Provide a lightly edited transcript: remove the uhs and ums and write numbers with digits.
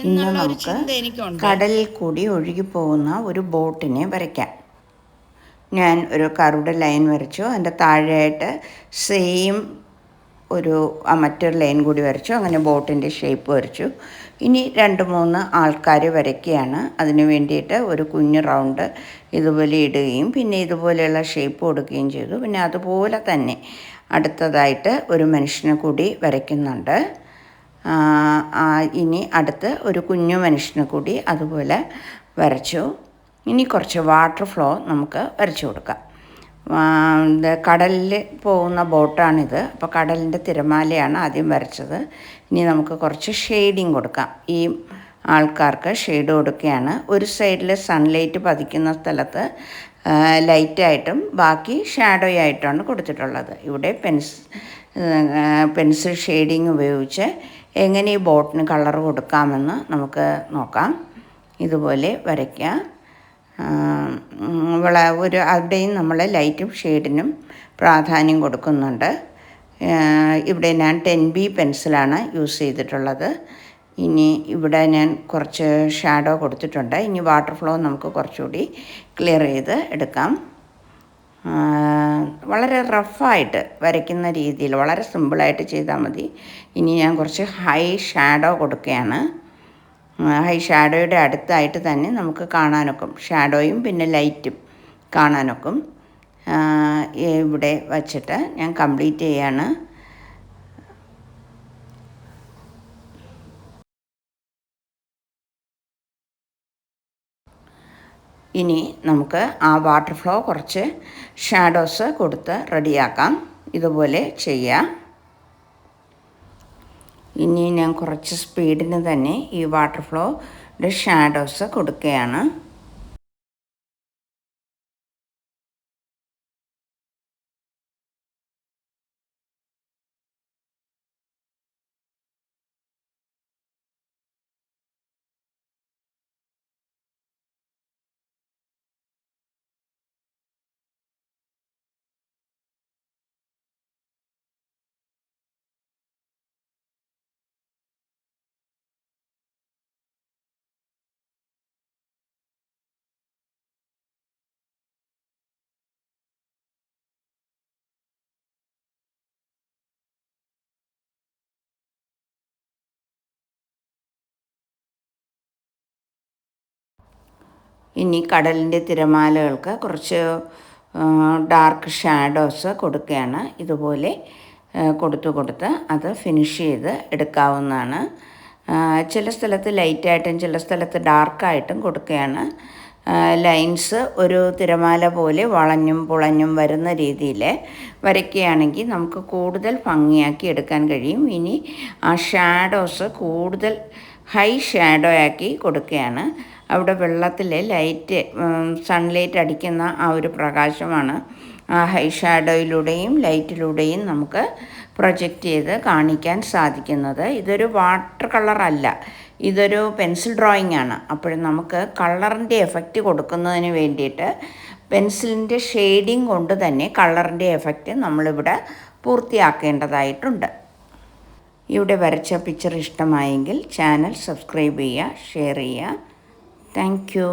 ഇന്ന് നമുക്ക് കടലിൽ കൂടി ഒഴുകിപ്പോകുന്ന ഒരു ബോട്ടിനെ വരയ്ക്കാം. ഞാൻ ഒരു കറുടെ ലൈൻ വരച്ചു. അതിൻ്റെ താഴെയായിട്ട് സെയിം ഒരു മറ്റൊരു ലൈൻ കൂടി വരച്ചു. അങ്ങനെ ബോട്ടിൻ്റെ ഷേപ്പ് വരച്ചു. ഇനി 2-3 ആൾക്കാർ വരയ്ക്കുകയാണ്. അതിന് വേണ്ടിയിട്ട് ഒരു കുഞ്ഞ് റൗണ്ട് ഇതുപോലെ ഇടുകയും പിന്നെ ഇതുപോലെയുള്ള ഷേപ്പ് കൊടുക്കുകയും ചെയ്തു. പിന്നെ അതുപോലെ തന്നെ അടുത്തതായിട്ട് ഒരു മനുഷ്യനെ കൂടി വരയ്ക്കുന്നുണ്ട്. ഇനി അടുത്ത് ഒരു കുഞ്ഞു മനുഷ്യനെ കൂടി അതുപോലെ വരച്ചു. ഇനി കുറച്ച് വാട്ടർ ഫ്ലോ നമുക്ക് വരച്ചു കൊടുക്കാം. കടലിൽ പോകുന്ന ബോട്ടാണിത്. അപ്പോൾ കടലിൻ്റെ തിരമാലയാണ് ആദ്യം വരച്ചത്. ഇനി നമുക്ക് കുറച്ച് ഷെയ്ഡിങ് കൊടുക്കാം. ഈ ആൾക്കാർക്ക് ഷെയ്ഡ് കൊടുക്കുകയാണ്. ഒരു സൈഡിൽ സൺലൈറ്റ് പതിക്കുന്ന സ്ഥലത്ത് ലൈറ്റായിട്ടും ബാക്കി ഷാഡോ ആയിട്ടാണ് കൊടുത്തിട്ടുള്ളത്. ഇവിടെ പെൻസിൽ ഷെയ്ഡിങ് ഉപയോഗിച്ച് എങ്ങനെ ഈ ബോട്ടിന് കളർ കൊടുക്കാമെന്ന് നമുക്ക് നോക്കാം. ഇതുപോലെ വരയ്ക്കുക. അവിടെയും നമ്മൾ ലൈറ്റും ഷെയ്ഡിനും പ്രാധാന്യം കൊടുക്കുന്നുണ്ട്. ഇവിടെ ഞാൻ 10B പെൻസിലാണ് യൂസ് ചെയ്തിട്ടുള്ളത്. ഇനി ഇവിടെ ഞാൻ കുറച്ച് ഷാഡോ കൊടുത്തിട്ടുണ്ട്. ഇനി വാട്ടർ ഫ്ലോ നമുക്ക് കുറച്ചുകൂടി ക്ലിയർ ചെയ്ത് എടുക്കാം. വളരെ റഫായിട്ട് വരയ്ക്കുന്ന രീതിയിൽ വളരെ സിമ്പിളായിട്ട് ചെയ്താൽ മതി. ഇനി ഞാൻ കുറച്ച് ഹൈ ഷാഡോ കൊടുക്കുകയാണ്. ഹൈ ഷാഡോയുടെ അടുത്തായിട്ട് തന്നെ നമുക്ക് കാണാനൊക്കും. ഷാഡോയും പിന്നെ ലൈറ്റും കാണാനൊക്കും. ഇവിടെ വച്ചിട്ട് ഞാൻ കംപ്ലീറ്റ് ചെയ്യാണ്. ഇനി നമുക്ക് ആ വാട്ടർ ഫ്ലോ കുറച്ച് ഷാഡോസ് കൊടുത്ത് റെഡിയാക്കാം. ഇതുപോലെ ചെയ്യാം. ഇനി ഞാൻ കുറച്ച് സ്പീഡിന് തന്നെ ഈ വാട്ടർ ഫ്ലോയുടെ ഷാഡോസ് കൊടുക്കുകയാണ്. ഇനി കടലിൻ്റെ തിരമാലകൾക്ക് കുറച്ച് ഡാർക്ക് ഷാഡോസ് കൊടുക്കുകയാണ്. ഇതുപോലെ കൊടുത്ത് അത് ഫിനിഷ് ചെയ്ത് എടുക്കാവുന്നതാണ്. ചില സ്ഥലത്ത് ലൈറ്റായിട്ടും ചില സ്ഥലത്ത് ഡാർക്കായിട്ടും കൊടുക്കുകയാണ്. ലൈൻസ് ഒരു തിരമാല പോലെ വളഞ്ഞും പുളഞ്ഞും വരുന്ന രീതിയിൽ വരയ്ക്കുകയാണെങ്കിൽ നമുക്ക് കൂടുതൽ ഭംഗിയാക്കി എടുക്കാൻ കഴിയും. ഇനി ആ ഷാഡോസ് കൂടുതൽ ഹൈ ഷാഡോ ആക്കി കൊടുക്കുകയാണ്. അവിടെ വെള്ളത്തിൽ സൺലൈറ്റ് അടിക്കുന്ന ആ ഒരു പ്രകാശമാണ് ആ ഹൈ ഷാഡോയിലൂടെയും ലൈറ്റിലൂടെയും നമുക്ക് പ്രൊജക്റ്റ് ചെയ്ത് കാണിക്കാൻ സാധിക്കുന്നത്. ഇതൊരു വാട്ടർ കളറല്ല, ഇതൊരു പെൻസിൽ ഡ്രോയിങ് ആണ്. അപ്പോൾ നമുക്ക് കളറിൻ്റെ എഫക്റ്റ് കൊടുക്കുന്നതിന് വേണ്ടിയിട്ട് പെൻസിലിൻ്റെ ഷെയ്ഡിങ് കൊണ്ട് തന്നെ കളറിൻ്റെ എഫക്റ്റ് നമ്മളിവിടെ പൂർത്തിയാക്കേണ്ടതായിട്ടുണ്ട്. ഇവിടെ വരച്ച പിക്ചർ ഇഷ്ടമായെങ്കിൽ ചാനൽ സബ്സ്ക്രൈബ് ചെയ്യുക, ഷെയർ ചെയ്യുക. Thank you.